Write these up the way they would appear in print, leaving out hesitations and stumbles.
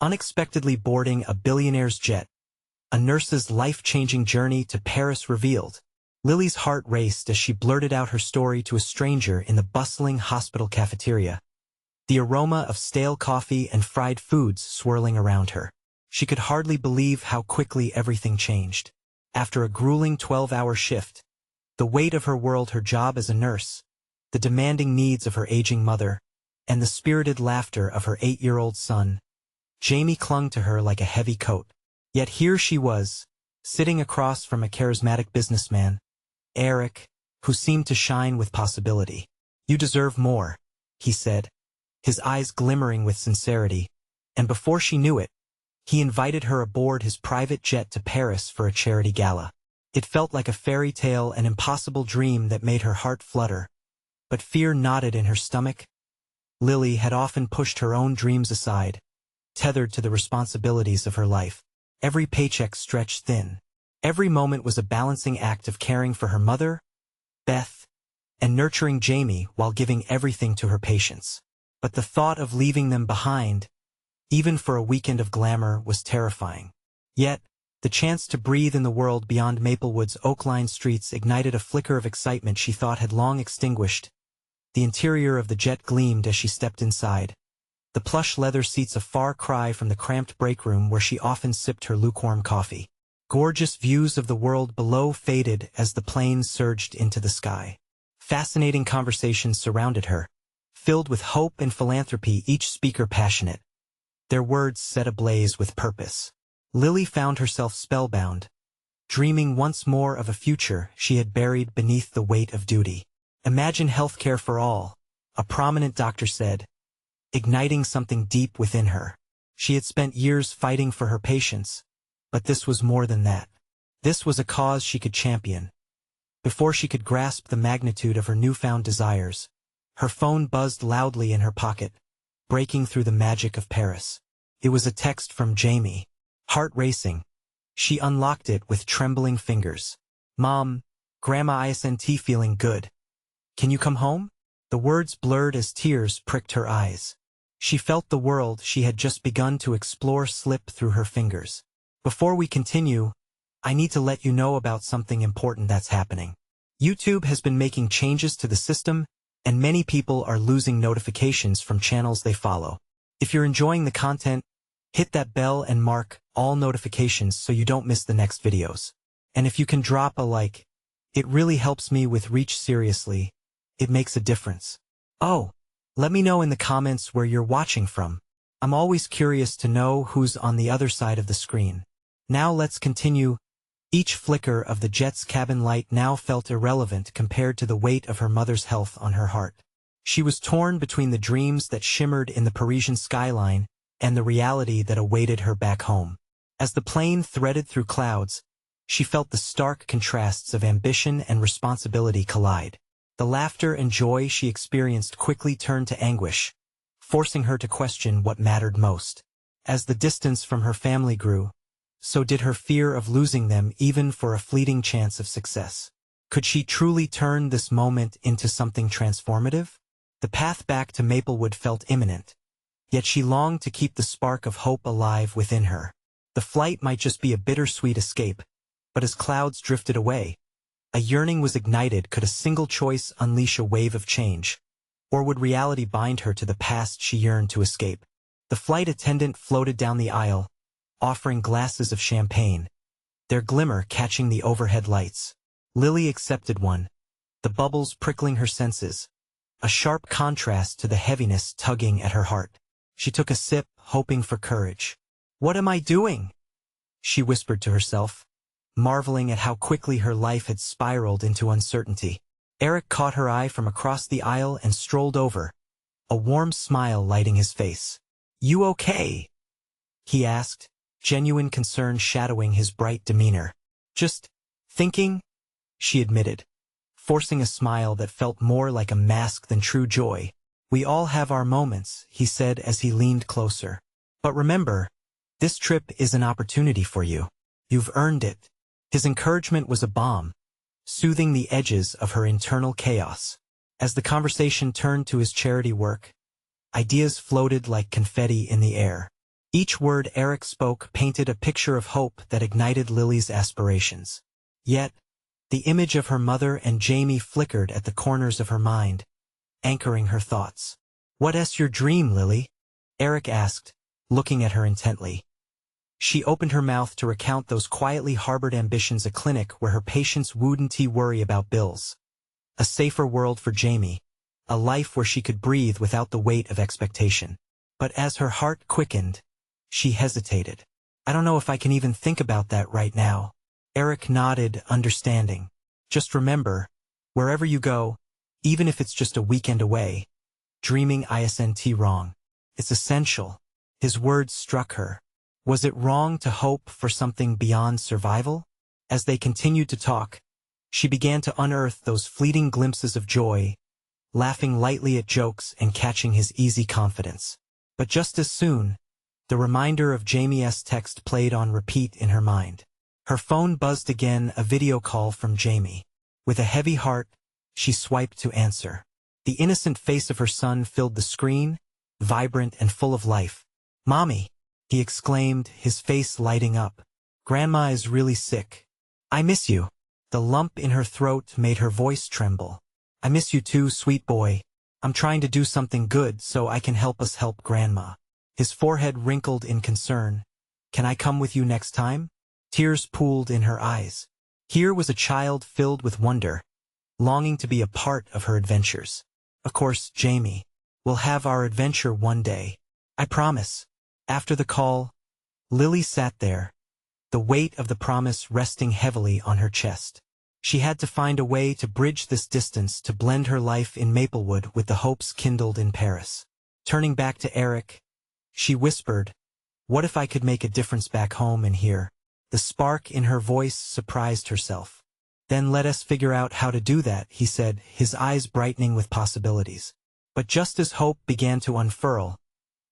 Unexpectedly boarding a billionaire's jet, a nurse's life-changing journey to Paris revealed. Lily's heart raced as she blurted out her story to a stranger in the bustling hospital cafeteria, the aroma of stale coffee and fried foods swirling around her. She could hardly believe how quickly everything changed. After a grueling 12-hour shift, the weight of her world, her job as a nurse, the demanding needs of her aging mother, and the spirited laughter of her 8-year-old son, Jamie clung to her like a heavy coat. Yet here she was, sitting across from a charismatic businessman, Eric, who seemed to shine with possibility. "You deserve more," he said, his eyes glimmering with sincerity, and before she knew it, he invited her aboard his private jet to Paris for a charity gala. It felt like a fairy tale, an impossible dream that made her heart flutter, but fear knotted in her stomach. Lily had often pushed her own dreams aside, tethered to the responsibilities of her life. Every paycheck stretched thin. Every moment was a balancing act of caring for her mother, Beth, and nurturing Jamie while giving everything to her patients. But the thought of leaving them behind, even for a weekend of glamour, was terrifying. Yet, the chance to breathe in the world beyond Maplewood's oak-lined streets ignited a flicker of excitement she thought had long extinguished. The interior of the jet gleamed as she stepped inside, the plush leather seats a far cry from the cramped break room where she often sipped her lukewarm coffee. Gorgeous views of the world below faded as the plane surged into the sky. Fascinating conversations surrounded her, filled with hope and philanthropy, each speaker passionate, their words set ablaze with purpose. Lily found herself spellbound, dreaming once more of a future she had buried beneath the weight of duty. "Imagine healthcare for all," a prominent doctor said, igniting something deep within her. She had spent years fighting for her patients, but this was more than that. This was a cause she could champion. Before she could grasp the magnitude of her newfound desires, her phone buzzed loudly in her pocket, breaking through the magic of Paris. It was a text from Jamie. Heart racing, she unlocked it with trembling fingers. "Mom, Grandma isn't feeling good. Can you come home?" The words blurred as tears pricked her eyes. She felt the world she had just begun to explore slip through her fingers. "Before we continue, I need to let you know about something important that's happening. YouTube has been making changes to the system, and many people are losing notifications from channels they follow. If you're enjoying the content, hit that bell and mark all notifications so you don't miss the next videos. And if you can drop a like, it really helps me with reach. Seriously, it makes a difference. Oh, let me know in the comments where you're watching from. I'm always curious to know who's on the other side of the screen. Now let's continue. Each flicker of the jet's cabin light now felt irrelevant compared to the weight of her mother's health on her heart. She was torn between the dreams that shimmered in the Parisian skyline and the reality that awaited her back home. As the plane threaded through clouds, she felt the stark contrasts of ambition and responsibility collide. The laughter and joy she experienced quickly turned to anguish, forcing her to question what mattered most. As the distance from her family grew, so did her fear of losing them even for a fleeting chance of success. Could she truly turn this moment into something transformative? The path back to Maplewood felt imminent, yet she longed to keep the spark of hope alive within her. The flight might just be a bittersweet escape, but as clouds drifted away, a yearning was ignited. Could a single choice unleash a wave of change? Or would reality bind her to the past she yearned to escape? The flight attendant floated down the aisle, offering glasses of champagne, their glimmer catching the overhead lights. Lily accepted one, the bubbles prickling her senses, a sharp contrast to the heaviness tugging at her heart. She took a sip, hoping for courage. "What am I doing?" she whispered to herself, marveling at how quickly her life had spiraled into uncertainty. Eric caught her eye from across the aisle and strolled over, a warm smile lighting his face. "You okay?" he asked, genuine concern shadowing his bright demeanor. "Just thinking," she admitted, forcing a smile that felt more like a mask than true joy. "We all have our moments," he said as he leaned closer. "But remember, this trip is an opportunity for you. You've earned it." His encouragement was a balm, soothing the edges of her internal chaos. As the conversation turned to his charity work, ideas floated like confetti in the air. Each word Eric spoke painted a picture of hope that ignited Lily's aspirations. Yet, the image of her mother and Jamie flickered at the corners of her mind, anchoring her thoughts. "What's your dream, Lily?" Eric asked, looking at her intently. She opened her mouth to recount those quietly harbored ambitions: a clinic where her patients wouldn't worry about bills, a safer world for Jamie, a life where she could breathe without the weight of expectation. But as her heart quickened, she hesitated. "I don't know if I can even think about that right now." Eric nodded, understanding. "Just remember, wherever you go, even if it's just a weekend away, dreaming isn't wrong. It's essential." His words struck her. Was it wrong to hope for something beyond survival? As they continued to talk, she began to unearth those fleeting glimpses of joy, laughing lightly at jokes and catching his easy confidence. But just as soon, the reminder of Jamie's text played on repeat in her mind. Her phone buzzed again, a video call from Jamie. With a heavy heart, she swiped to answer. The innocent face of her son filled the screen, vibrant and full of life. "Mommy," he exclaimed, his face lighting up. "Grandma is really sick. I miss you." The lump in her throat made her voice tremble. "I miss you too, sweet boy. I'm trying to do something good so I can help us help Grandma." His forehead wrinkled in concern. "Can I come with you next time?" Tears pooled in her eyes. Here was a child filled with wonder, longing to be a part of her adventures. "Of course, Jamie. We'll have our adventure one day. I promise." After the call, Lily sat there, the weight of the promise resting heavily on her chest. She had to find a way to bridge this distance, to blend her life in Maplewood with the hopes kindled in Paris. Turning back to Eric, she whispered, "What if I could make a difference back home and here?" The spark in her voice surprised herself. "Then let us figure out how to do that," he said, his eyes brightening with possibilities. But just as hope began to unfurl,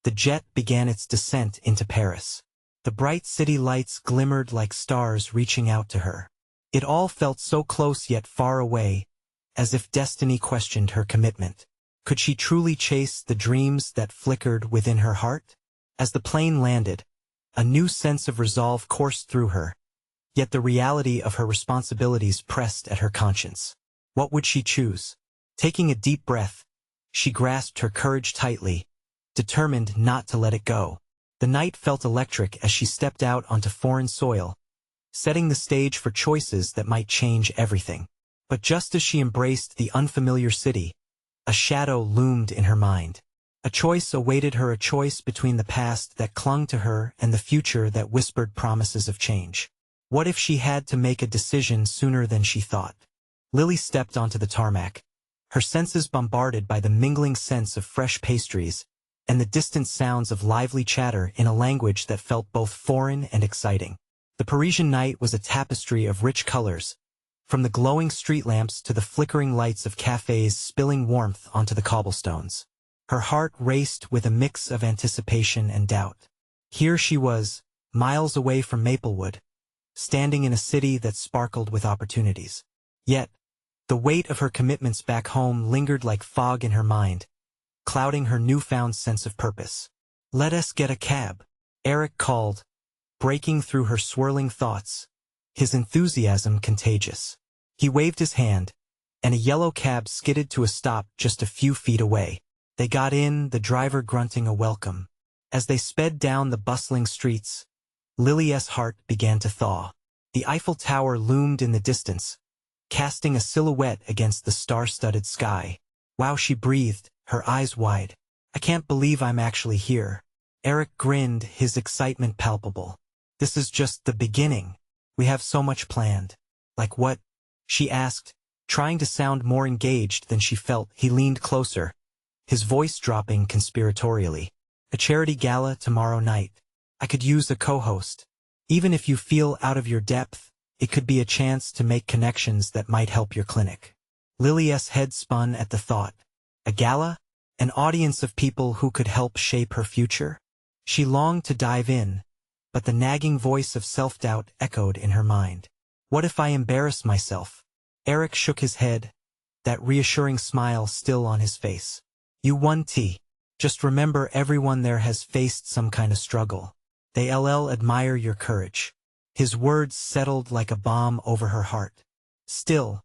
the jet began its descent into Paris. The bright city lights glimmered like stars reaching out to her. It all felt so close yet far away, as if destiny questioned her commitment. Could she truly chase the dreams that flickered within her heart? As the plane landed, a new sense of resolve coursed through her, yet the reality of her responsibilities pressed at her conscience. What would she choose? Taking a deep breath, she grasped her courage tightly, determined not to let it go. The night felt electric as she stepped out onto foreign soil, setting the stage for choices that might change everything. But just as she embraced the unfamiliar city, a shadow loomed in her mind. A choice awaited her, a choice between the past that clung to her and the future that whispered promises of change. What if she had to make a decision sooner than she thought? Lily stepped onto the tarmac, her senses bombarded by the mingling scents of fresh pastries and the distant sounds of lively chatter in a language that felt both foreign and exciting. The Parisian night was a tapestry of rich colors, from the glowing street lamps to the flickering lights of cafes spilling warmth onto the cobblestones. Her heart raced with a mix of anticipation and doubt. Here she was, miles away from Maplewood, standing in a city that sparkled with opportunities. Yet, the weight of her commitments back home lingered like fog in her mind, clouding her newfound sense of purpose. "Let us get a cab," Eric called, breaking through her swirling thoughts, his enthusiasm contagious. He waved his hand, and a yellow cab skidded to a stop just a few feet away. They got in, the driver grunting a welcome. As they sped down the bustling streets, Lily's heart began to thaw. The Eiffel Tower loomed in the distance, casting a silhouette against the star-studded sky. Wow, she breathed, her eyes wide. "I can't believe I'm actually here." Eric grinned, his excitement palpable. "This is just the beginning. We have so much planned." "Like what?" she asked, trying to sound more engaged than she felt. He leaned closer, his voice dropping conspiratorially. "A charity gala tomorrow night. I could use a co-host. Even if you feel out of your depth, it could be a chance to make connections that might help your clinic." Lily's head spun at the thought. A gala? An audience of people who could help shape her future? She longed to dive in, but the nagging voice of self-doubt echoed in her mind. What if I embarrass myself? Eric shook his head, that reassuring smile still on his face. "You won, T. Just remember everyone there has faced some kind of struggle. They admire your courage. His words settled like a balm over her heart. Still,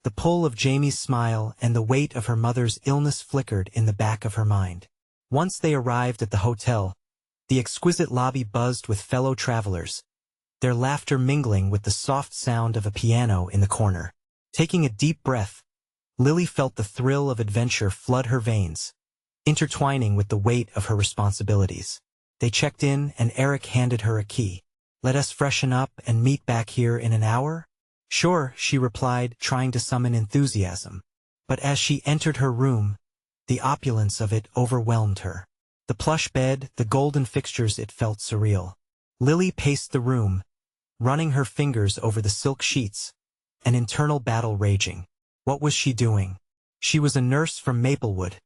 the pull of Jamie's smile and the weight of her mother's illness flickered in the back of her mind. Once they arrived at the hotel, the exquisite lobby buzzed with fellow travelers, their laughter mingling with the soft sound of a piano in the corner. Taking a deep breath, Lily felt the thrill of adventure flood her veins, intertwining with the weight of her responsibilities. They checked in and Eric handed her a key. "Let us freshen up and meet back here in an hour?" "Sure," she replied, trying to summon enthusiasm. But as she entered her room, the opulence of it overwhelmed her. The plush bed, the golden fixtures, it felt surreal. Lily paced the room, running her fingers over the silk sheets, an internal battle raging. What was she doing? She was a nurse from Maplewood,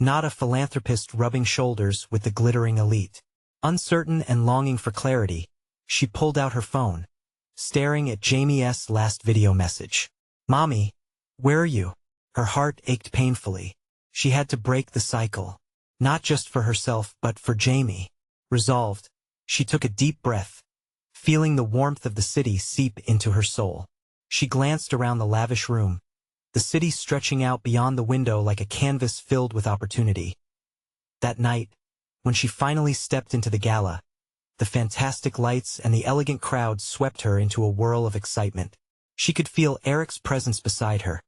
not a philanthropist rubbing shoulders with the glittering elite. Uncertain and longing for clarity, she pulled out her phone, staring at Jamie's last video message. "Mommy, where are you?" Her heart ached painfully. She had to break the cycle, not just for herself but for Jamie. Resolved, she took a deep breath, feeling the warmth of the city seep into her soul. She glanced around the lavish room, the city stretching out beyond the window like a canvas filled with opportunity. That night, when she finally stepped into the gala, the fantastic lights and the elegant crowd swept her into a whirl of excitement. She could feel Eric's presence beside her,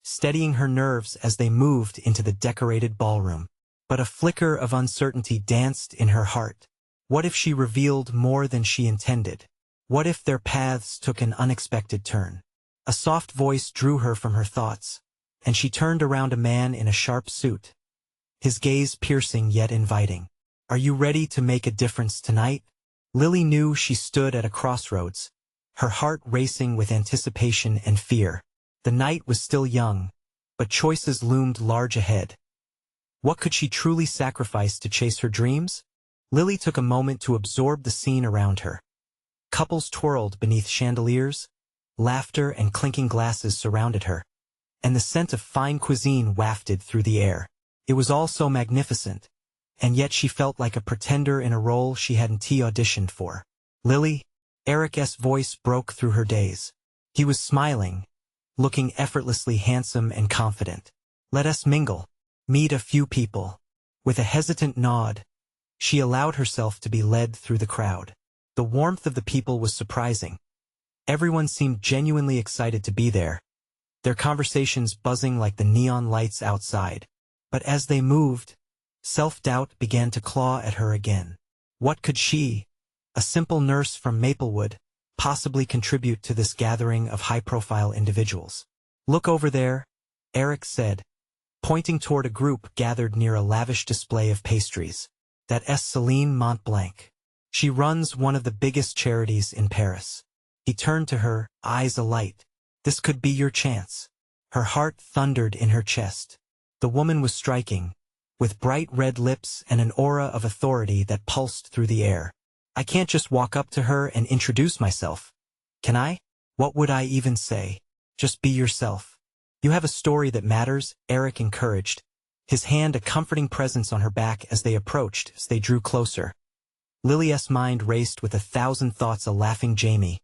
steadying her nerves as they moved into the decorated ballroom. But a flicker of uncertainty danced in her heart. What if she revealed more than she intended? What if their paths took an unexpected turn? A soft voice drew her from her thoughts, and she turned around a man in a sharp suit, his gaze piercing yet inviting. "Are you ready to make a difference tonight?" Lily knew she stood at a crossroads, her heart racing with anticipation and fear. The night was still young, but choices loomed large ahead. What could she truly sacrifice to chase her dreams? Lily took a moment to absorb the scene around her. Couples twirled beneath chandeliers, laughter and clinking glasses surrounded her, and the scent of fine cuisine wafted through the air. It was all so magnificent, and yet she felt like a pretender in a role she hadn't auditioned for. "Lily," Eric's voice broke through her daze. He was smiling, looking effortlessly handsome and confident. "Let us mingle, meet a few people." With a hesitant nod, she allowed herself to be led through the crowd. The warmth of the people was surprising. Everyone seemed genuinely excited to be there, their conversations buzzing like the neon lights outside. But as they moved, self-doubt began to claw at her again. What could she, a simple nurse from Maplewood, possibly contribute to this gathering of high-profile individuals? "Look over there," Eric said, pointing toward a group gathered near a lavish display of pastries. "That's Céline Montblanc. She runs one of the biggest charities in Paris." He turned to her, eyes alight. "This could be your chance." Her heart thundered in her chest. The woman was striking, with bright red lips and an aura of authority that pulsed through the air. "I can't just walk up to her and introduce myself, can I? What would I even say? Just be yourself. You have a story that matters," Eric encouraged, his hand a comforting presence on her back as they approached, as they drew closer. Lily's mind raced with 1,000 thoughts, a laughing Jamie,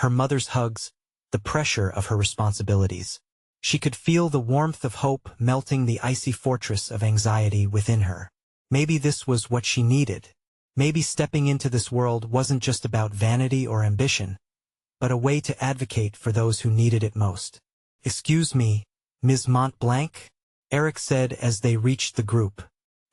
her mother's hugs, the pressure of her responsibilities. She could feel the warmth of hope melting the icy fortress of anxiety within her. Maybe this was what she needed. Maybe stepping into this world wasn't just about vanity or ambition, but a way to advocate for those who needed it most. "Excuse me, Ms. Montblanc?" Eric said as they reached the group.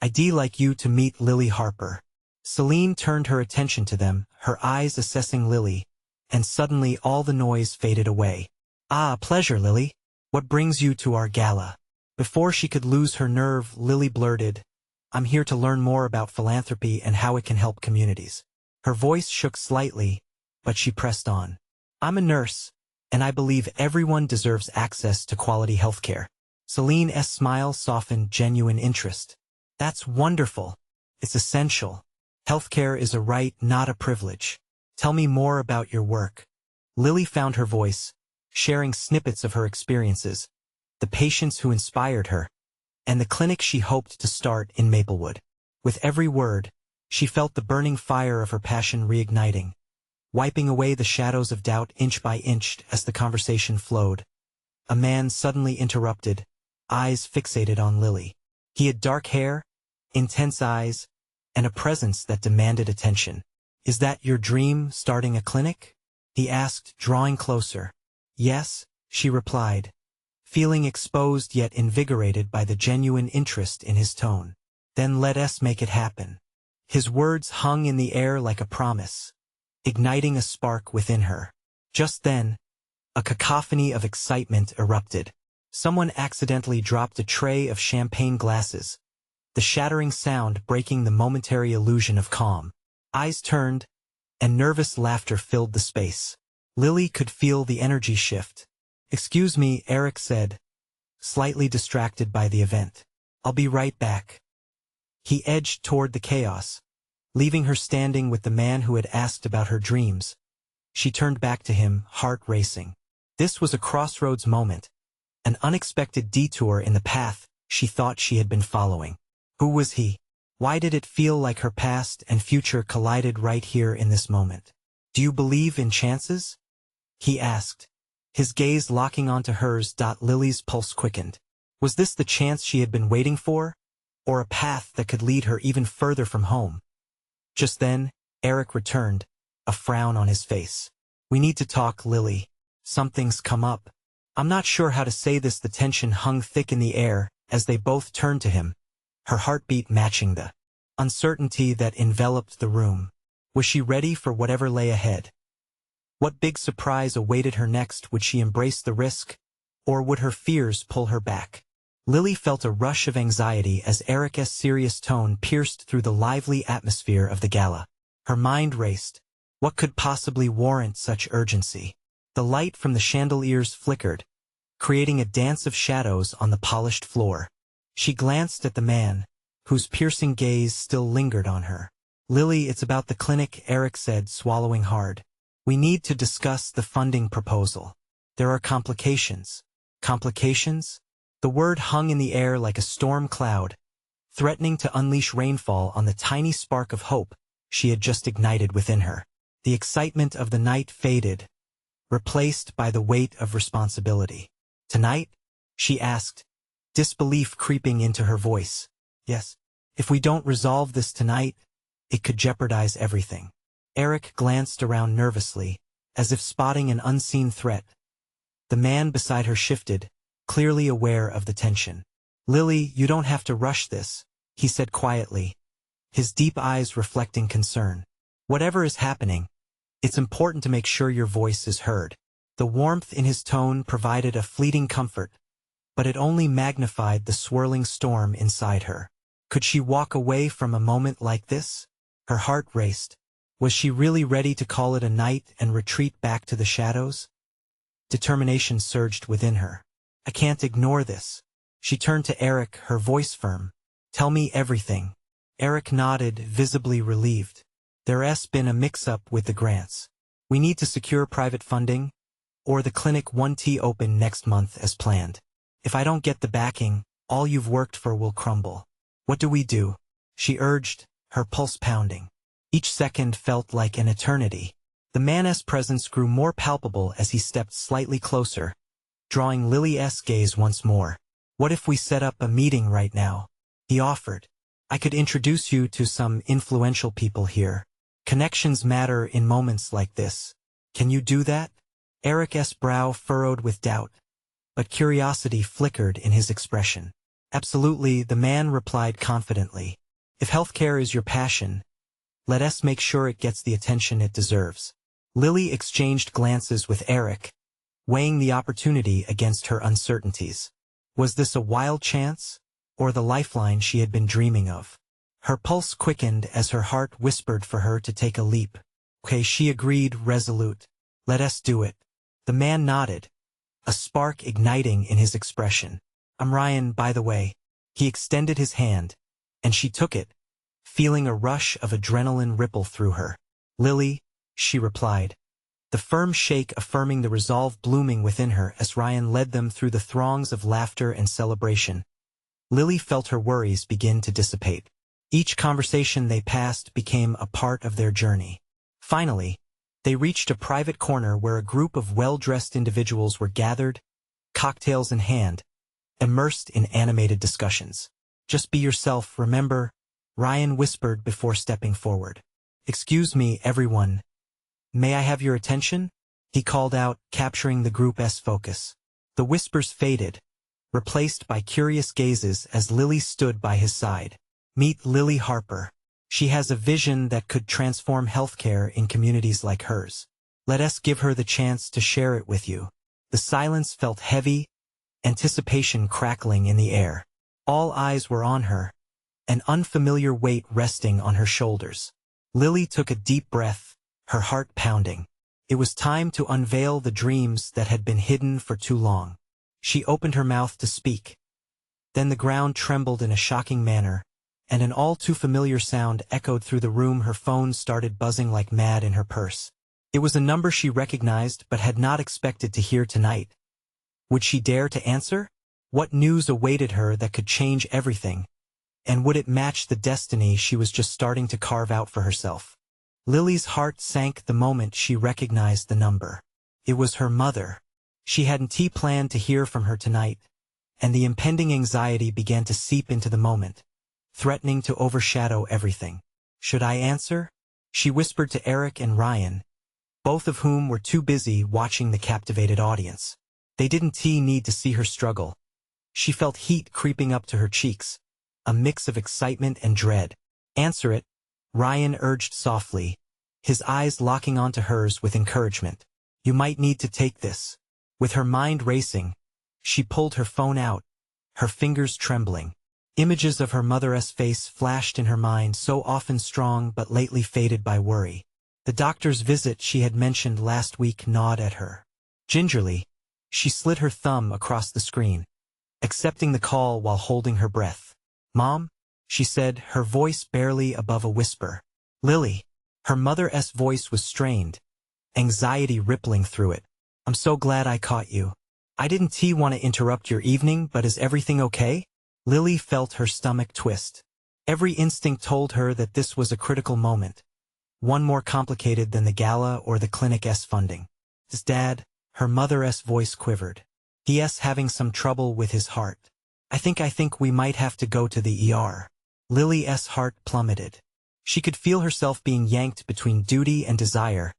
"I'd like you to meet Lily Harper." Céline turned her attention to them, her eyes assessing Lily, and suddenly all the noise faded away. "Ah, pleasure, Lily. What brings you to our gala?" Before she could lose her nerve, Lily blurted, "I'm here to learn more about philanthropy and how it can help communities." Her voice shook slightly, but she pressed on. "I'm a nurse, and I believe everyone deserves access to quality healthcare." Céline's smile softened genuine interest. "That's wonderful. It's essential. Healthcare is a right, not a privilege. Tell me more about your work." Lily found her voice, sharing snippets of her experiences, the patients who inspired her, and the clinic she hoped to start in Maplewood. With every word, she felt the burning fire of her passion reigniting, wiping away the shadows of doubt inch by inch as the conversation flowed. A man suddenly interrupted, eyes fixated on Lily. He had dark hair, intense eyes, and a presence that demanded attention. "Is that your dream, starting a clinic?" he asked, drawing closer. "Yes," she replied, feeling exposed yet invigorated by the genuine interest in his tone. "Then let us make it happen." His words hung in the air like a promise, igniting a spark within her. Just then, a cacophony of excitement erupted. Someone accidentally dropped a tray of champagne glasses, the shattering sound breaking the momentary illusion of calm. Eyes turned, and nervous laughter filled the space. Lily could feel the energy shift. "Excuse me," Eric said, slightly distracted by the event. "I'll be right back." He edged toward the chaos, leaving her standing with the man who had asked about her dreams. She turned back to him, heart racing. This was a crossroads moment, an unexpected detour in the path she thought she had been following. Who was he? Why did it feel like her past and future collided right here in this moment? "Do you believe in chances?" he asked, his gaze locking onto hers. Lily's pulse quickened. Was this the chance she had been waiting for, or a path that could lead her even further from home? Just then, Eric returned, a frown on his face. "We need to talk, Lily. Something's come up." "I'm not sure how to say this." The tension hung thick in the air as they both turned to him, her heartbeat matching the uncertainty that enveloped the room. Was she ready for whatever lay ahead? What big surprise awaited her next? Would she embrace the risk, or would her fears pull her back? Lily felt a rush of anxiety as Eric's serious tone pierced through the lively atmosphere of the gala. Her mind raced. What could possibly warrant such urgency? The light from the chandeliers flickered, creating a dance of shadows on the polished floor. She glanced at the man, whose piercing gaze still lingered on her. "Lily, it's about the clinic," Eric said, swallowing hard. "We need to discuss the funding proposal. There are complications." Complications? The word hung in the air like a storm cloud, threatening to unleash rainfall on the tiny spark of hope she had just ignited within her. The excitement of the night faded, replaced by the weight of responsibility. "Tonight?" she asked, disbelief creeping into her voice. "Yes. If we don't resolve this tonight, it could jeopardize everything." Eric glanced around nervously, as if spotting an unseen threat. The man beside her shifted, clearly aware of the tension. "Lily, you don't have to rush this," he said quietly, his deep eyes reflecting concern. "Whatever is happening, it's important to make sure your voice is heard." The warmth in his tone provided a fleeting comfort, but it only magnified the swirling storm inside her. Could she walk away from a moment like this? Her heart raced. Was she really ready to call it a night and retreat back to the shadows? Determination surged within her. "I can't ignore this." She turned to Eric, her voice firm. "Tell me everything." Eric nodded, visibly relieved. "There's been a mix-up with the grants. We need to secure private funding, or the clinic won't open next month as planned. If I don't get the backing, all you've worked for will crumble. What do we do?" she urged, her pulse pounding. Each second felt like an eternity. The man's presence grew more palpable as he stepped slightly closer, drawing Lily's gaze once more. "What if we set up a meeting right now?" he offered. "I could introduce you to some influential people here. Connections matter in moments like this. Can you do that?" Eric's brow furrowed with doubt, but curiosity flickered in his expression. "Absolutely," the man replied confidently. "If healthcare is your passion, let us make sure it gets the attention it deserves." Lily exchanged glances with Eric, weighing the opportunity against her uncertainties. Was this a wild chance, or the lifeline she had been dreaming of? Her pulse quickened as her heart whispered for her to take a leap. "Okay," she agreed, resolute. "Let us do it." The man nodded, a spark igniting in his expression. "I'm Ryan, by the way." He extended his hand, and she took it, feeling a rush of adrenaline ripple through her. "Lily," she replied, the firm shake affirming the resolve blooming within her as Ryan led them through the throngs of laughter and celebration. Lily felt her worries begin to dissipate. Each conversation they passed became a part of their journey. Finally, they reached a private corner where a group of well-dressed individuals were gathered, cocktails in hand, immersed in animated discussions. "Just be yourself, remember?" Ryan whispered before stepping forward. "Excuse me, everyone. May I have your attention?" he called out, capturing the group's focus. The whispers faded, replaced by curious gazes as Lily stood by his side. "Meet Lily Harper. She has a vision that could transform healthcare in communities like hers. Let us give her the chance to share it with you." The silence felt heavy, anticipation crackling in the air. All eyes were on her, an unfamiliar weight resting on her shoulders. Lily took a deep breath, her heart pounding. It was time to unveil the dreams that had been hidden for too long. She opened her mouth to speak. Then the ground trembled in a shocking manner, and an all-too-familiar sound echoed through the room. Her phone started buzzing like mad in her purse. It was a number she recognized but had not expected to hear tonight. Would she dare to answer? What news awaited her that could change everything? And would it match the destiny she was just starting to carve out for herself? Lily's heart sank the moment she recognized the number. It was her mother. She hadn't planned to hear from her tonight, and the impending anxiety began to seep into the moment, threatening to overshadow everything. "Should I answer?" she whispered to Eric and Ryan, both of whom were too busy watching the captivated audience. They didn't need to see her struggle. She felt heat creeping up to her cheeks, a mix of excitement and dread. "Answer it," Ryan urged softly, his eyes locking onto hers with encouragement. "You might need to take this." With her mind racing, she pulled her phone out, her fingers trembling. Images of her mother's face flashed in her mind, so often strong but lately faded by worry. The doctor's visit she had mentioned last week gnawed at her. Gingerly, she slid her thumb across the screen, accepting the call while holding her breath. "Mom?" she said, her voice barely above a whisper. "Lily." Her mother's voice was strained, anxiety rippling through it. "I'm so glad I caught you. I didn't want to interrupt your evening, but is everything okay?" Lily felt her stomach twist. Every instinct told her that this was a critical moment, one more complicated than the gala or the clinic's funding. "Is Dad?" Her mother's voice quivered. "He's having some trouble with his heart. I think we might have to go to the ER." Lily's heart plummeted. She could feel herself being yanked between duty and desire,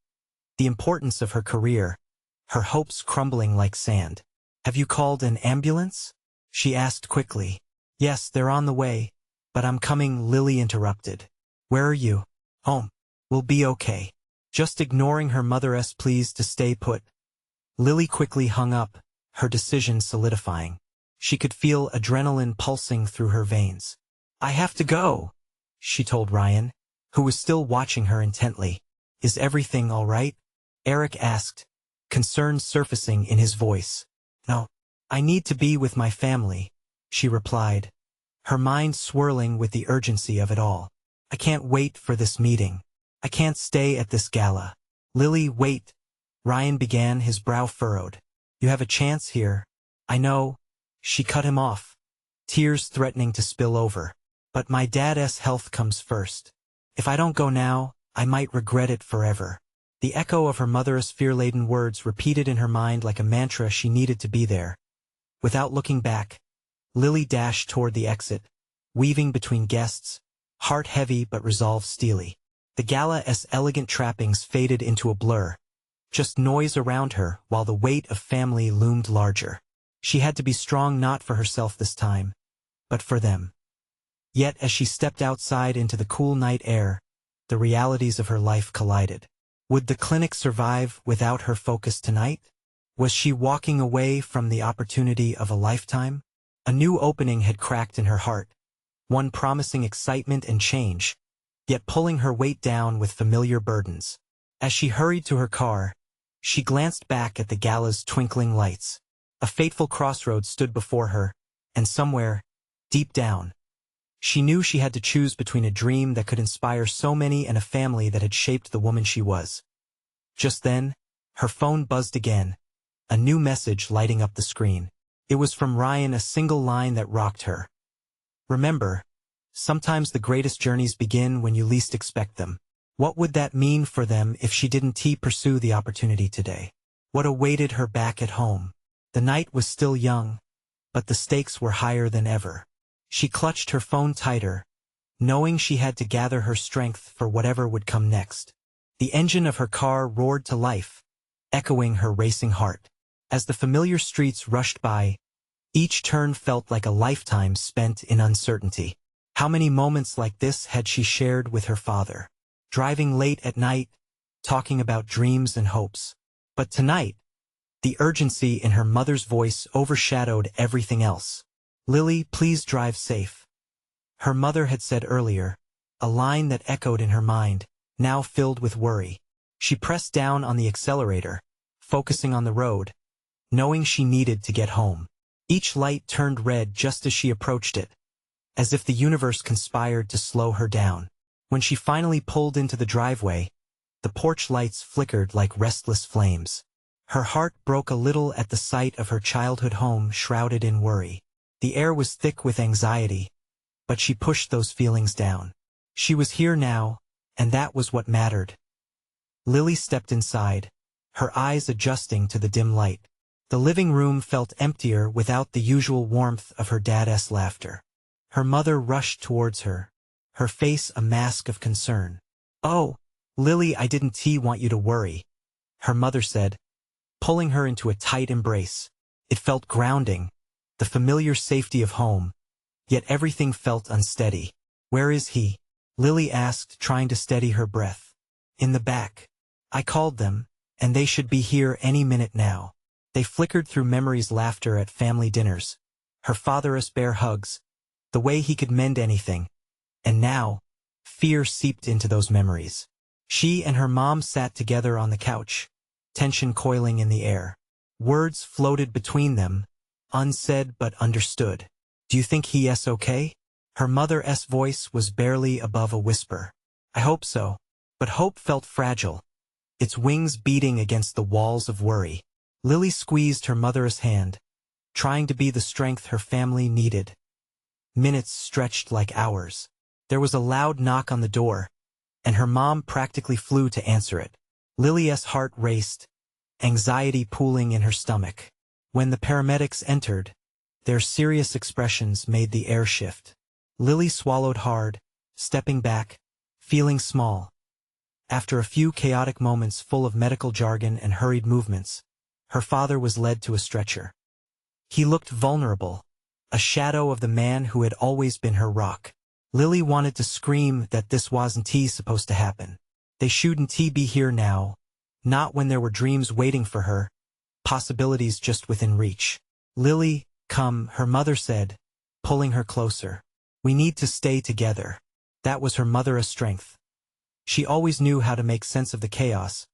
the importance of her career, her hopes crumbling like sand. "Have you called an ambulance?" she asked quickly. "Yes, they're on the way, but I'm coming," Lily interrupted. "Where are you?" "Home. We'll be okay." Just ignoring her mother's pleas to stay put, Lily quickly hung up, her decision solidifying. She could feel adrenaline pulsing through her veins. "I have to go," she told Ryan, who was still watching her intently. "Is everything all right?" Eric asked, concern surfacing in his voice. "No. I need to be with my family," she replied, her mind swirling with the urgency of it all. "I can't wait for this meeting. I can't stay at this gala." "Lily, wait," Ryan began, his brow furrowed. "You have a chance here. I know." She cut him off, tears threatening to spill over. "But my dad's health comes first. If I don't go now, I might regret it forever." The echo of her mother's fear-laden words repeated in her mind like a mantra. She needed to be there. Without looking back, Lily dashed toward the exit, weaving between guests, heart heavy but resolve steely. The gala's elegant trappings faded into a blur, just noise around her while the weight of family loomed larger. She had to be strong, not for herself this time, but for them. Yet as she stepped outside into the cool night air, the realities of her life collided. Would the clinic survive without her focus tonight? Was she walking away from the opportunity of a lifetime? A new opening had cracked in her heart, one promising excitement and change, yet pulling her weight down with familiar burdens. As she hurried to her car, she glanced back at the gala's twinkling lights. A fateful crossroads stood before her, and somewhere, deep down, she knew she had to choose between a dream that could inspire so many and a family that had shaped the woman she was. Just then, her phone buzzed again, a new message lighting up the screen. It was from Ryan, a single line that rocked her. "Remember, Sometimes the greatest journeys begin when you least expect them. What would that mean for them if she didn't pursue the opportunity today? What awaited her back at home? The night was still young, but the stakes were higher than ever. She clutched her phone tighter, knowing she had to gather her strength for whatever would come next. The engine of her car roared to life, echoing her racing heart. As the familiar streets rushed by, each turn felt like a lifetime spent in uncertainty. How many moments like this had she shared with her father? Driving late at night, talking about dreams and hopes. But tonight, the urgency in her mother's voice overshadowed everything else. "Lily, please drive safe," her mother had said earlier, a line that echoed in her mind, now filled with worry. She pressed down on the accelerator, focusing on the road, knowing she needed to get home. Each light turned red just as she approached it, as if the universe conspired to slow her down. When she finally pulled into the driveway, the porch lights flickered like restless flames. Her heart broke a little at the sight of her childhood home shrouded in worry. The air was thick with anxiety, but she pushed those feelings down. She was here now, and that was what mattered. Lily stepped inside, her eyes adjusting to the dim light. The living room felt emptier without the usual warmth of her dad's laughter. Her mother rushed towards her, her face a mask of concern. "Oh, Lily, I didn't want you to worry," her mother said, pulling her into a tight embrace. It felt grounding, the familiar safety of home, yet everything felt unsteady. "Where is he?" Lily asked, trying to steady her breath. "In the back. I called them, and they should be here any minute now." They flickered through memories, laughter at family dinners, her father's bear hugs, the way he could mend anything. And now, fear seeped into those memories. She and her mom sat together on the couch, tension coiling in the air. Words floated between them, unsaid but understood. "Do you think he's okay?" Her mother's voice was barely above a whisper. "I hope so." But hope felt fragile, its wings beating against the walls of worry. Lily squeezed her mother's hand, trying to be the strength her family needed. Minutes stretched like hours. There was a loud knock on the door, and her mom practically flew to answer it. Lily's heart raced, anxiety pooling in her stomach. When the paramedics entered, their serious expressions made the air shift. Lily swallowed hard, stepping back, feeling small. After a few chaotic moments full of medical jargon and hurried movements, her father was led to a stretcher. He looked vulnerable, a shadow of the man who had always been her rock. Lily wanted to scream that this wasn't supposed to happen. They shouldn't be here now, not when there were dreams waiting for her, possibilities just within reach. "Lily, come," her mother said, pulling her closer. "We need to stay together." That was her mother's strength. She always knew how to make sense of the chaos.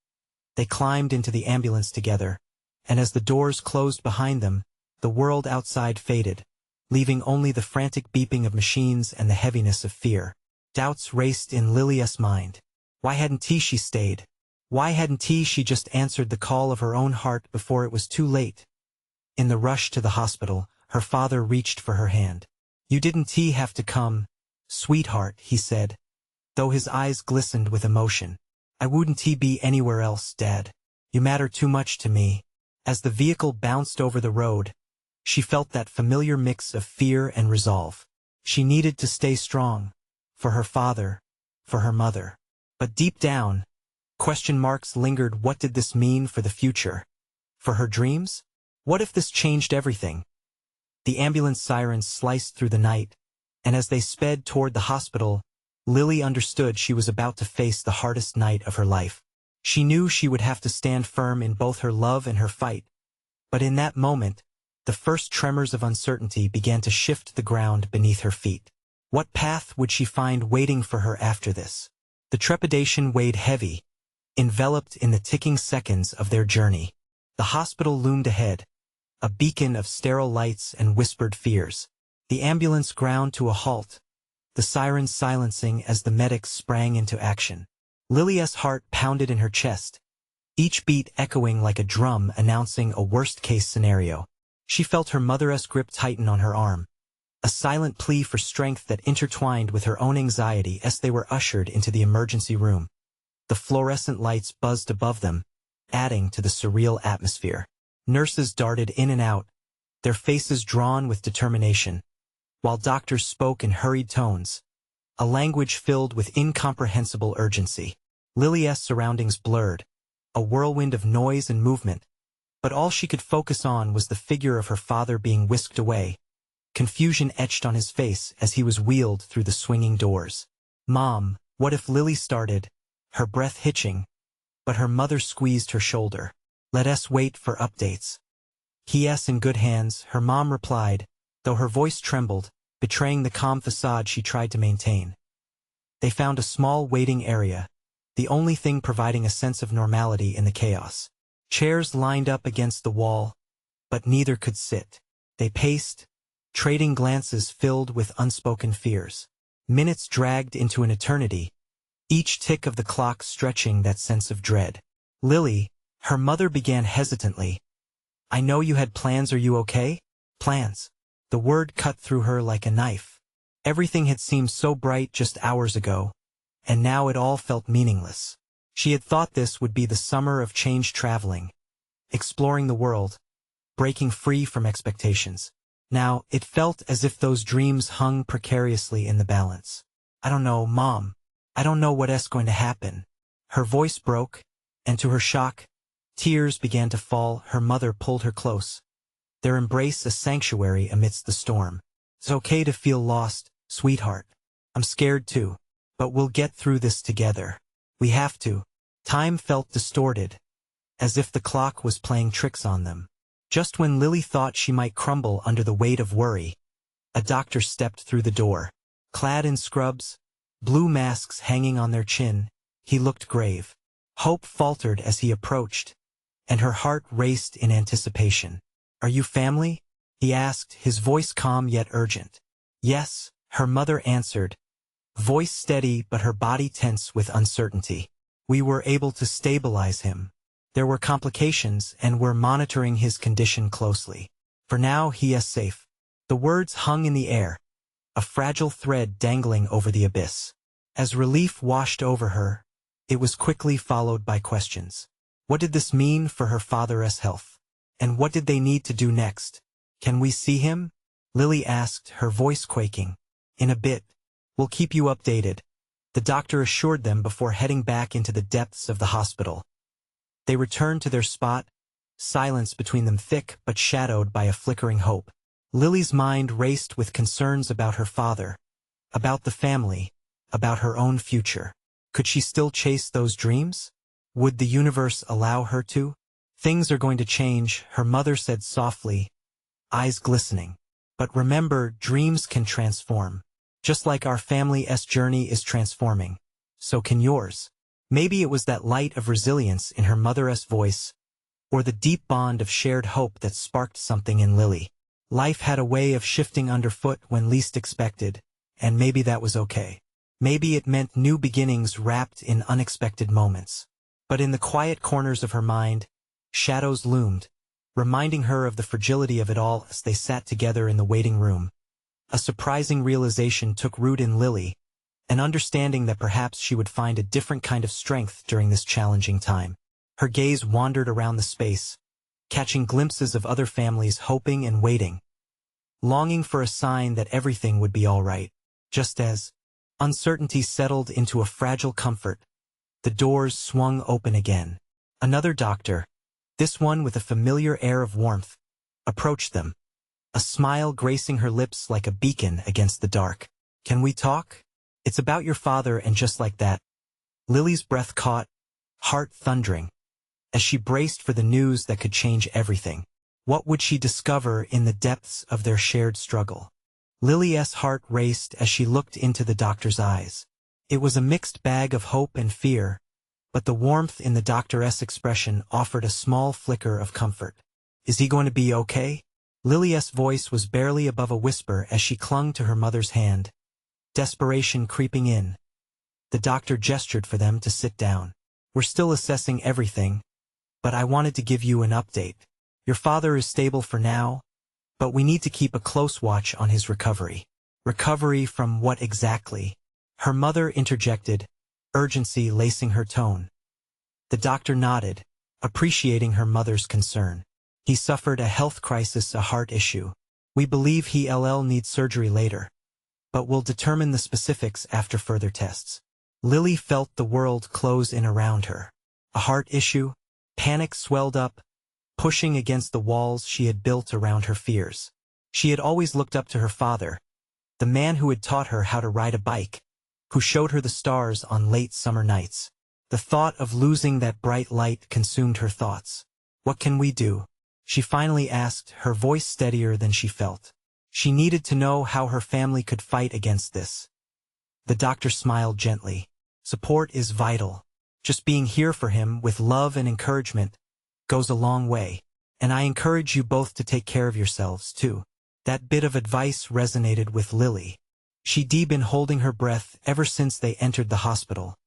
They climbed into the ambulance together, and as the doors closed behind them, the world outside faded, leaving only the frantic beeping of machines and the heaviness of fear. Doubts raced in Lily's mind. Why hadn't she stayed? Why hadn't she just answered the call of her own heart before it was too late? In the rush to the hospital, her father reached for her hand. "You didn't have to come, sweetheart," he said, though his eyes glistened with emotion. "I wouldn't be anywhere else, Dad. You matter too much to me." As the vehicle bounced over the road, she felt that familiar mix of fear and resolve. She needed to stay strong, for her father, for her mother. But deep down, question marks lingered. What did this mean for the future? For her dreams? What if this changed everything? The ambulance sirens sliced through the night, and as they sped toward the hospital, Lily understood she was about to face the hardest night of her life. She knew she would have to stand firm in both her love and her fight. But in that moment, the first tremors of uncertainty began to shift the ground beneath her feet. What path would she find waiting for her after this? The trepidation weighed heavy, enveloped in the ticking seconds of their journey. The hospital loomed ahead, a beacon of sterile lights and whispered fears. The ambulance ground to a halt, the sirens silencing as the medics sprang into action. Lily's heart pounded in her chest, each beat echoing like a drum announcing a worst-case scenario. She felt her mother's grip tighten on her arm, a silent plea for strength that intertwined with her own anxiety as they were ushered into the emergency room. The fluorescent lights buzzed above them, adding to the surreal atmosphere. Nurses darted in and out, their faces drawn with determination, while doctors spoke in hurried tones, a language filled with incomprehensible urgency. Lily's surroundings blurred, a whirlwind of noise and movement, but all she could focus on was the figure of her father being whisked away, confusion etched on his face as he was wheeled through the swinging doors. "Mom," what if Lily started, her breath hitching, but her mother squeezed her shoulder. "Let us wait for updates." "He's in good hands," her mom replied, though her voice trembled, betraying the calm facade she tried to maintain. They found a small waiting area, the only thing providing a sense of normality in the chaos. Chairs lined up against the wall, but neither could sit. They paced, trading glances filled with unspoken fears. Minutes dragged into an eternity, each tick of the clock stretching that sense of dread. "Lily," her mother began hesitantly, "I know you had plans. Are you okay?" "Plans." The word cut through her like a knife. Everything had seemed so bright just hours ago, and now it all felt meaningless. She had thought this would be the summer of change, traveling, exploring the world, breaking free from expectations. Now, it felt as if those dreams hung precariously in the balance. "I don't know, Mom. I don't know what's going to happen." Her voice broke, and to her shock, tears began to fall. Her mother pulled her close, their embrace a sanctuary amidst the storm. "It's okay to feel lost, sweetheart. I'm scared too, but we'll get through this together. We have to." Time felt distorted, as if the clock was playing tricks on them. Just when Lily thought she might crumble under the weight of worry, a doctor stepped through the door. Clad in scrubs, blue masks hanging on their chin, he looked grave. Hope faltered as he approached, and her heart raced in anticipation. "Are you family?" he asked, his voice calm yet urgent. "Yes," her mother answered, voice steady but her body tense with uncertainty. "We were able to stabilize him. There were complications, and we're monitoring his condition closely. For now, he is safe." The words hung in the air, a fragile thread dangling over the abyss. As relief washed over her, it was quickly followed by questions. What did this mean for her father's health? And what did they need to do next? "Can we see him?" Lily asked, her voice quaking. "In a bit. We'll keep you updated," the doctor assured them before heading back into the depths of the hospital. They returned to their spot, silence between them thick but shadowed by a flickering hope. Lily's mind raced with concerns about her father, about the family, about her own future. Could she still chase those dreams? Would the universe allow her to? "Things are going to change," her mother said softly, eyes glistening. "But remember, dreams can transform. Just like our family's journey is transforming, so can yours." Maybe it was that light of resilience in her mother's voice, or the deep bond of shared hope that sparked something in Lily. Life had a way of shifting underfoot when least expected, and maybe that was okay. Maybe it meant new beginnings wrapped in unexpected moments. But in the quiet corners of her mind, shadows loomed, reminding her of the fragility of it all as they sat together in the waiting room. A surprising realization took root in Lily, an understanding that perhaps she would find a different kind of strength during this challenging time. Her gaze wandered around the space, catching glimpses of other families hoping and waiting, longing for a sign that everything would be all right. Just as uncertainty settled into a fragile comfort, the doors swung open again. Another doctor, this one with a familiar air of warmth, approached them, a smile gracing her lips like a beacon against the dark. "Can we talk? It's about your father." And just like that, Lily's breath caught, heart thundering, as she braced for the news that could change everything. What would she discover in the depths of their shared struggle? Lily's heart raced as she looked into the doctor's eyes. It was a mixed bag of hope and fear, but the warmth in the doctor's expression offered a small flicker of comfort. "Is he going to be okay?" Lily's voice was barely above a whisper as she clung to her mother's hand, desperation creeping in. The doctor gestured for them to sit down. "We're still assessing everything, but I wanted to give you an update. Your father is stable for now, but we need to keep a close watch on his recovery. Recovery from what exactly? Her mother interjected, urgency lacing her tone. The doctor nodded, appreciating her mother's concern. He suffered a health crisis, a heart issue. We believe he'll need surgery later, but we'll determine the specifics after further tests. Lily felt the world close in around her. A heart issue? Panic swelled up, pushing against the walls she had built around her fears. She had always looked up to her father, the man who had taught her how to ride a bike, who showed her the stars on late summer nights. The thought of losing that bright light consumed her thoughts. What can we do? She finally asked, her voice steadier than she felt. She needed to know how her family could fight against this. The doctor smiled gently. Support is vital. Just being here for him with love and encouragement goes a long way. And I encourage you both to take care of yourselves, too. That bit of advice resonated with Lily. She'd been holding her breath ever since they entered the hospital,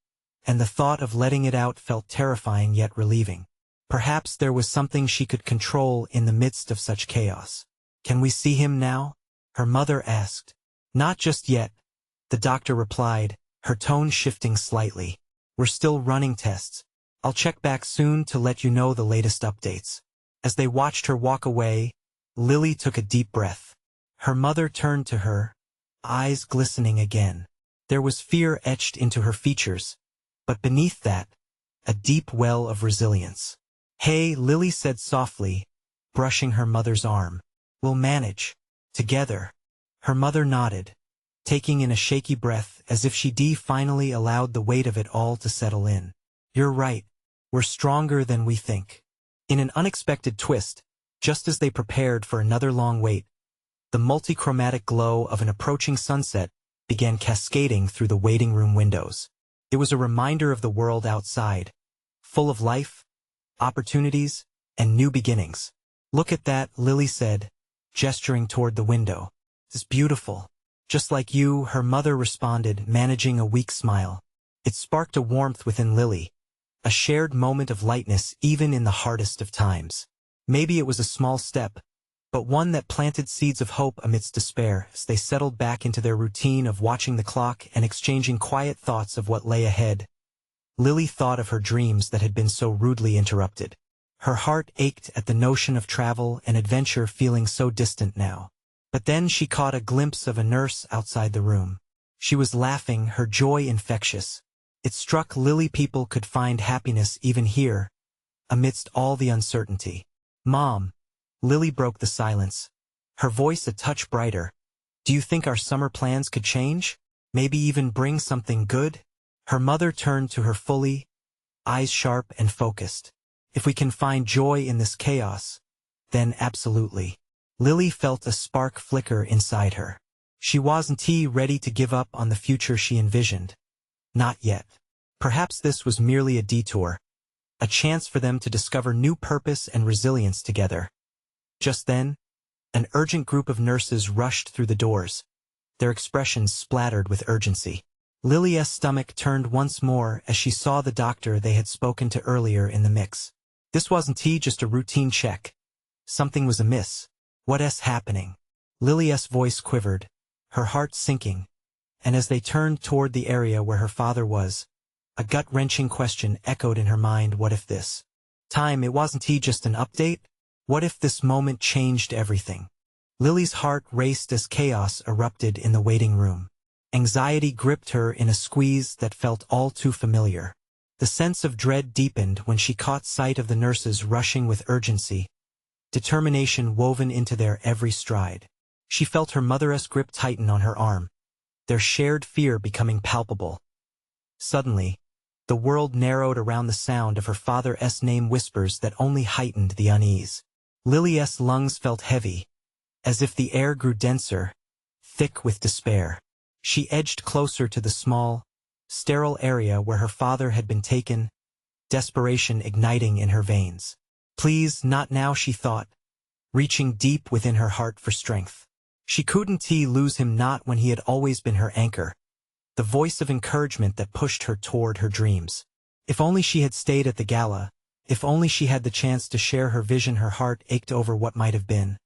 and the thought of letting it out felt terrifying yet relieving. Perhaps there was something she could control in the midst of such chaos. Can we see him now? Her mother asked. Not just yet, the doctor replied, her tone shifting slightly. We're still running tests. I'll check back soon to let you know the latest updates. As they watched her walk away, Lily took a deep breath. Her mother turned to her, eyes glistening again. There was fear etched into her features, but beneath that, a deep well of resilience. Hey, Lily said softly, brushing her mother's arm. We'll manage. Together. Her mother nodded, taking in a shaky breath as if she'd finally allowed the weight of it all to settle in. You're right. We're stronger than we think. In an unexpected twist, just as they prepared for another long wait, the multichromatic glow of an approaching sunset began cascading through the waiting room windows. It was a reminder of the world outside, full of life, opportunities, and new beginnings. Look at that, Lily said, gesturing toward the window. It's beautiful. Just like you, her mother responded, managing a weak smile. It sparked a warmth within Lily, a shared moment of lightness even in the hardest of times. Maybe it was a small step, but one that planted seeds of hope amidst despair as they settled back into their routine of watching the clock and exchanging quiet thoughts of what lay ahead. Lily thought of her dreams that had been so rudely interrupted. Her heart ached at the notion of travel and adventure feeling so distant now. But then she caught a glimpse of a nurse outside the room. She was laughing, her joy infectious. It struck Lily people could find happiness even here, amidst all the uncertainty. Mom, Lily broke the silence, her voice a touch brighter. Do you think our summer plans could change? Maybe even bring something good? Her mother turned to her fully, eyes sharp and focused. If we can find joy in this chaos, then absolutely. Lily felt a spark flicker inside her. She wasn't ready to give up on the future she envisioned. Not yet. Perhaps this was merely a detour, a chance for them to discover new purpose and resilience together. Just then, an urgent group of nurses rushed through the doors, their expressions splattered with urgency. Lily's stomach turned once more as she saw the doctor they had spoken to earlier in the mix. This wasn't just a routine check. Something was amiss. What's happening? Lily's voice quivered, her heart sinking, and as they turned toward the area where her father was, a gut-wrenching question echoed in her mind. What if this time it wasn't just an update? What if this moment changed everything? Lily's heart raced as chaos erupted in the waiting room. Anxiety gripped her in a squeeze that felt all too familiar. The sense of dread deepened when she caught sight of the nurses rushing with urgency, determination woven into their every stride. She felt her mother's grip tighten on her arm, their shared fear becoming palpable. Suddenly, the world narrowed around the sound of her father's name, whispers that only heightened the unease. Lily's lungs felt heavy, as if the air grew denser, thick with despair. She edged closer to the small, sterile area where her father had been taken, desperation igniting in her veins. Please, not now, she thought, reaching deep within her heart for strength. She couldn't lose him, not when he had always been her anchor, the voice of encouragement that pushed her toward her dreams. If only she had stayed at the gala, if only she had the chance to share her vision. Her heart ached over what might have been.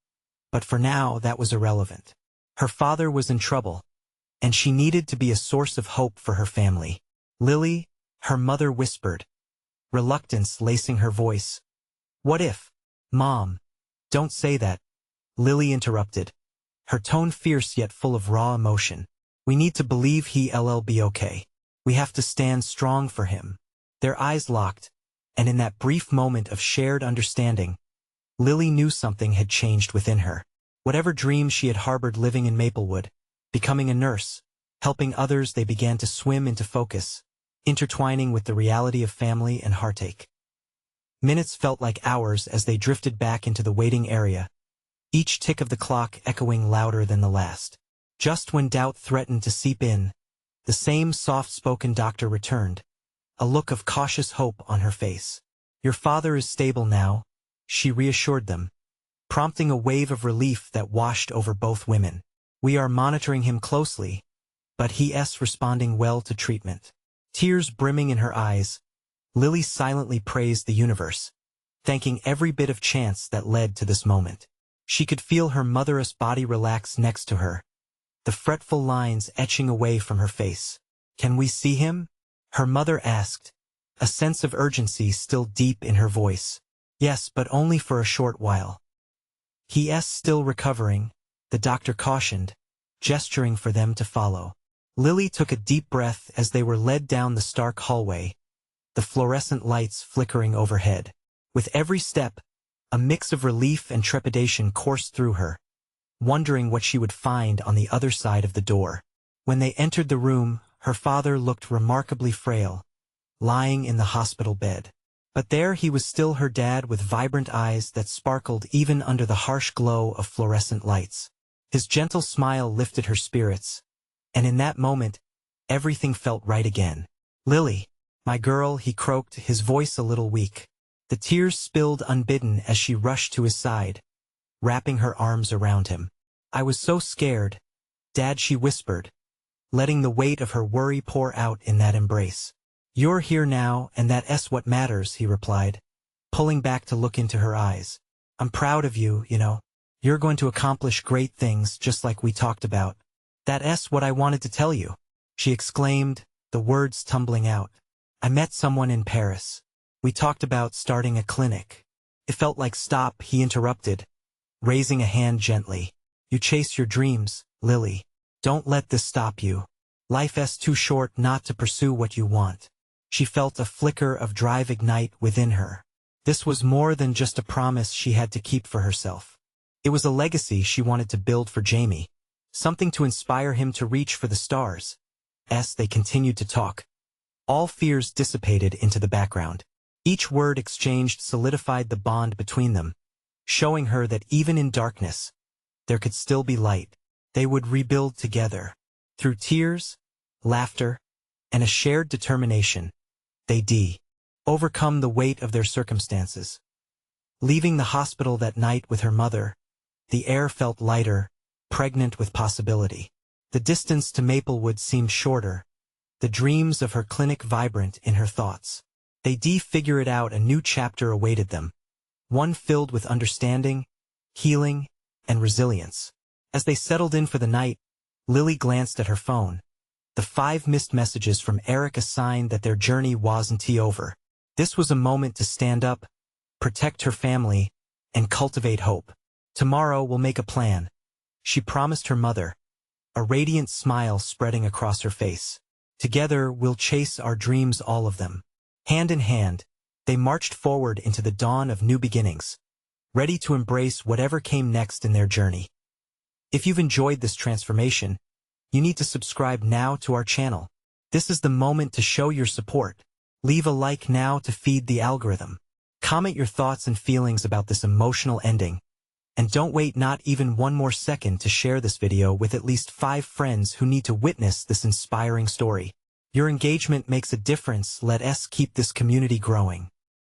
But for now, that was irrelevant. Her father was in trouble, and she needed to be a source of hope for her family. Lily, her mother whispered, reluctance lacing her voice. What if? Mom, don't say that. Lily interrupted, her tone fierce yet full of raw emotion. We need to believe he'll be okay. We have to stand strong for him. Their eyes locked, and in that brief moment of shared understanding, Lily knew something had changed within her. Whatever dreams she had harbored living in Maplewood, becoming a nurse, helping others, they began to swim into focus, intertwining with the reality of family and heartache. Minutes felt like hours as they drifted back into the waiting area, each tick of the clock echoing louder than the last. Just when doubt threatened to seep in, the same soft-spoken doctor returned, a look of cautious hope on her face. Your father is stable now, she reassured them, prompting a wave of relief that washed over both women. We are monitoring him closely, but he's responding well to treatment. Tears brimming in her eyes, Lily silently praised the universe, thanking every bit of chance that led to this moment. She could feel her mother's body relax next to her, the fretful lines etching away from her face. Can we see him? Her mother asked, a sense of urgency still deep in her voice. Yes, but only for a short while. He's still recovering, the doctor cautioned, gesturing for them to follow. Lily took a deep breath as they were led down the stark hallway, the fluorescent lights flickering overhead. With every step, a mix of relief and trepidation coursed through her, wondering what she would find on the other side of the door. When they entered the room, her father looked remarkably frail, lying in the hospital bed. But there he was, still her dad, with vibrant eyes that sparkled even under the harsh glow of fluorescent lights. His gentle smile lifted her spirits, and in that moment, everything felt right again. Lily, my girl, he croaked, his voice a little weak. The tears spilled unbidden as she rushed to his side, wrapping her arms around him. I was so scared, Dad, she whispered, letting the weight of her worry pour out in that embrace. You're here now, and that's what matters, he replied, pulling back to look into her eyes. I'm proud of you, you know. You're going to accomplish great things just like we talked about. That's what I wanted to tell you, she exclaimed, the words tumbling out. I met someone in Paris. We talked about starting a clinic. It felt like stop, he interrupted, raising a hand gently. You chase your dreams, Lily. Don't let this stop you. Life's too short not to pursue what you want. She felt a flicker of drive ignite within her. This was more than just a promise she had to keep for herself. It was a legacy she wanted to build for Jamie, something to inspire him to reach for the stars. As they continued to talk, all fears dissipated into the background. Each word exchanged solidified the bond between them, showing her that even in darkness, there could still be light. They would rebuild together. Through tears, laughter, and a shared determination, they'd overcome the weight of their circumstances. Leaving the hospital that night with her mother, the air felt lighter, pregnant with possibility. The distance to Maplewood seemed shorter, the dreams of her clinic vibrant in her thoughts. They'd figure it out. A new chapter awaited them, one filled with understanding, healing, and resilience. As they settled in for the night, Lily glanced at her phone. The 5 missed messages from Eric, a sign that their journey wasn't over. This was a moment to stand up, protect her family, and cultivate hope. Tomorrow we'll make a plan, she promised her mother, a radiant smile spreading across her face. Together we'll chase our dreams, all of them. Hand in hand, they marched forward into the dawn of new beginnings, ready to embrace whatever came next in their journey. If you've enjoyed this transformation, you need to subscribe now to our channel. This is the moment to show your support. Leave a like now to feed the algorithm. Comment your thoughts and feelings about this emotional ending. And don't wait not even one more second to share this video with at least 5 friends who need to witness this inspiring story. Your engagement makes a difference. Let us keep this community growing.